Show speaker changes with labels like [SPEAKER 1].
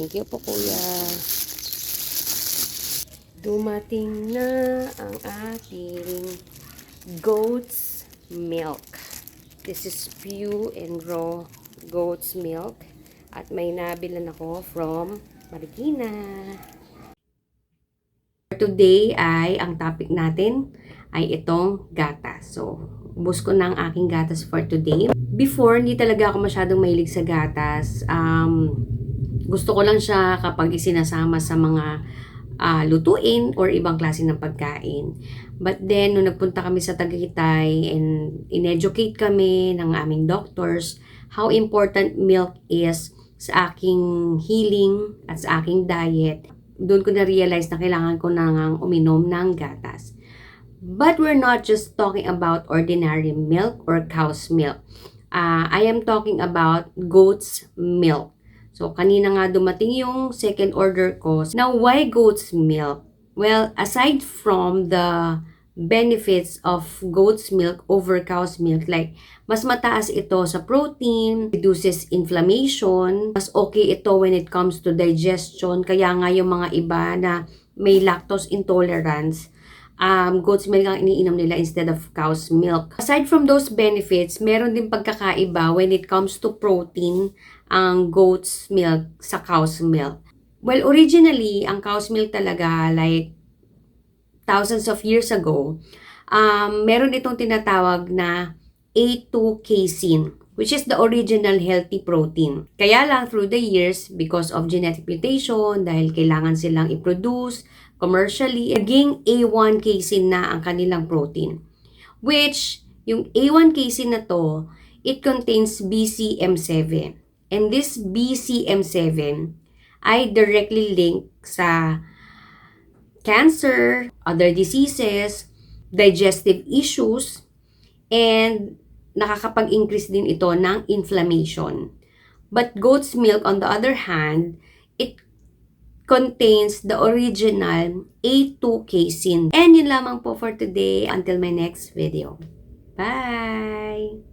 [SPEAKER 1] Thank you po, kuya. Dumating na ang ating goat's milk. This is pure and raw goat's milk. At may nabilan ako from Marikina. Today ay ang topic natin ay itong gatas. So, ubos ko na ang aking gatas for today. Before, hindi talaga ako masyadong mahilig sa gatas. Gusto ko lang siya kapag isinasama sa mga lutuin or ibang klase ng pagkain. But then, nung nagpunta kami sa Tagaytay and in-educate kami ng aming doctors how important milk is sa aking healing at sa aking diet, doon ko na-realize na kailangan ko nang uminom ng gatas. But we're not just talking about ordinary milk or cow's milk. I am talking about goat's milk. So, kanina nga dumating yung second order ko. Now, why goat's milk? Well, aside from the benefits of goat's milk over cow's milk, like, mas mataas ito sa protein, reduces inflammation, mas okay ito when it comes to digestion. Kaya nga yung mga iba na may lactose intolerance, goat's milk ang iniinom nila instead of cow's milk. Aside from those benefits, meron din pagkakaiba when it comes to protein ang goat's milk sa cow's milk. Well, originally, ang cow's milk talaga, like thousands of years ago, meron itong tinatawag na A2 casein, which is the original healthy protein. Kaya lang through the years, because of genetic mutation, dahil kailangan silang i-produce commercially, naging A1 casein na ang kanilang protein. Which, yung A1 casein na to, it contains BCM7. And this BCM7 ay directly linked sa cancer, other diseases, digestive issues, and nakakapag-increase din ito ng inflammation. But goat's milk, on the other hand, it contains the original A2 casein. And yun lamang po for today. Until my next video. Bye!